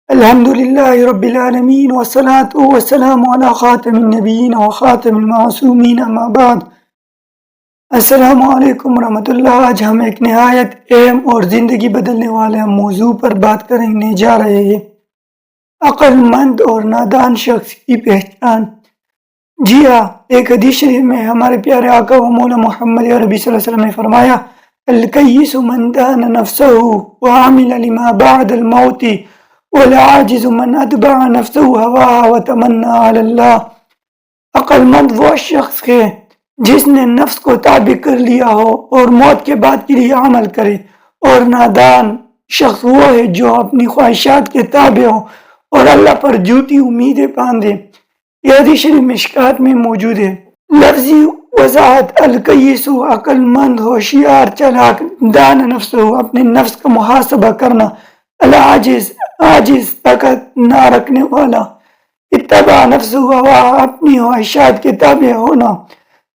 الحمد لله رب العالمين والصلاة والسلام على خاتم النبيين وخاتم المعصومين اما بعد۔ السلام علیکم ورحمۃ اللہ۔ آج ہم ایک نہایت اہم اور زندگی بدلنے والے موضوع پر بات کرنے جا رہے ہیں، عقل مند اور نادان شخص کی پہچان۔ جی ہاں، ایک حدیث شریف میں ہمارے پیارے آقا و مولا محمد عربی صلی اللہ علیہ وسلم نے فرمایا، الکیس من دان نفسہ وعمل لما بعد الموت والعاجز من اتبع نفسہ ہواها وتمنى علی اللہ۔ عقل مند وہ شخص ہے جس نے نفس کو تابع کر لیا ہو اور موت کے بعد کے لیے عمل کرے، اور نادان شخص وہ ہے جو اپنی خواہشات کے تابع ہو اور اللہ پر جھوٹی امیدیں باندھے۔ یہ حدیث شریف مشکات میں موجود ہے۔ لفظی وضاحت: الکیس عقل مند، ہوشیار، چالاک، دان نفسہ اپنے نفس کا محاسبہ کرنا، العاجز طاقت نہ رکھنے والا، اتبع نفسہ ہوا اپنی خواہشات کے تابع ہونا،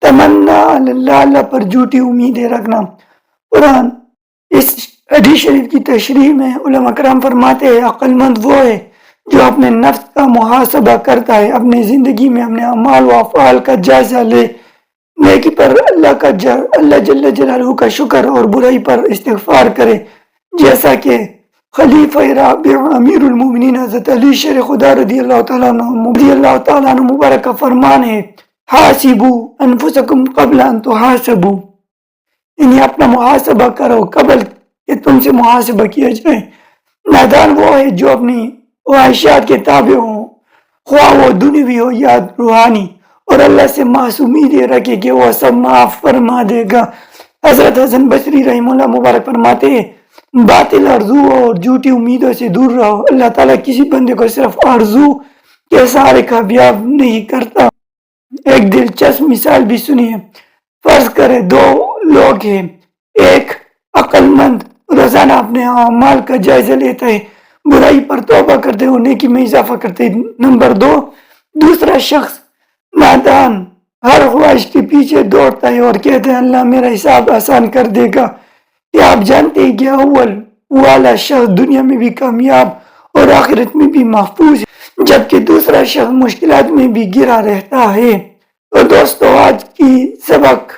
تمنا اللہ پر جھوٹی امیدیں رکھنا۔ قرآن اس حدیث شریف کی تشریح میں علماء کرام فرماتے ہیں، عقل مند وہ ہے جو اپنے نفس کا محاسبہ کرتا ہے، اپنی زندگی میں اپنے اعمال و افعال کا جائزہ لے، نیکی پر اللہ جل جلالہ کا شکر اور برائی پر استغفار کرے، جیسا کہ خلیفہ رابع امیر المومنین حضرت علی شیر خدا رضی اللہ تعالیٰ عنہ مبارک کا فرمان ہے، حاسبوا انفسکم قبل ان تحاسبوا، یعنی اپنا محاسبہ کرو قبل کہ تم سے محاسبہ کیا جائے۔ نادان وہ ہے جو اپنی خواہشات کے تابع ہوں، خواہ وہ دنیوی ہو یا روحانی، اور اللہ سے معصومیت رکھے کہ وہ سب معاف فرما دے گا۔ حضرت حسن بصری رحمہ اللہ مبارک فرماتے ہیں، باطل آرزو اور جھوٹی امیدوں سے دور رہو۔ اللہ تعالیٰ کسی بندے کو صرف آرزو کے سہارے کامیاب نہیں کرتا۔ ایک دلچسپ مثال بھی سنیے۔ فرض کرے دو لوگ ہیں، ایک عقل مند روزانہ اپنے اعمال کا جائزہ لیتا ہے، برائی پر توبہ کرتے ہیں اور نیکی میں اضافہ کرتے ہیں۔ نمبر دو، دوسرا شخص نادان ہر خواہش کے پیچھے دوڑتا ہے اور کہتے ہیں اللہ میرا حساب آسان کر دے گا۔ کہ آپ جانتے ہیں کہ اول والا شخص دنیا میں بھی کامیاب اور آخرت میں بھی محفوظ ہے، جبکہ دوسرا شخص مشکلات میں بھی گرا رہتا ہے۔ تو دوستو، آج کی سبق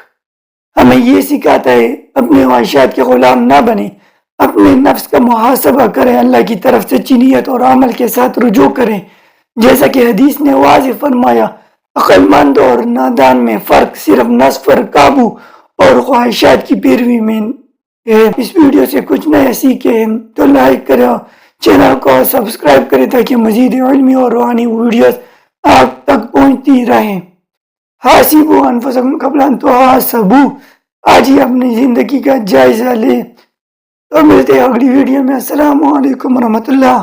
ہمیں یہ سکھاتا ہے، اپنے خواہشات کے غلام نہ بنے، اپنے نفس کا محاسبہ کریں، اللہ کی طرف سے نیت اور عمل کے ساتھ رجوع کریں۔ جیسا کہ حدیث نے واضح فرمایا، عقل مند اور نادان میں فرق صرف نفس پر قابو اور خواہشات کی پیروی میں ہے۔ اس ویڈیو سے کچھ نیا سیکھیں تو لائک کریں، چینل کو سبسکرائب کریں تاکہ مزید علمی اور روحانی ویڈیوز آپ تک پہنچتی رہیں۔ حاسبوا انفسکم قبل ان تحاسبوا، آج ہی اپنی زندگی کا جائزہ لیں۔ تو ملتے ہیں اگلی ویڈیو میں۔ السلام علیکم ورحمۃ اللہ۔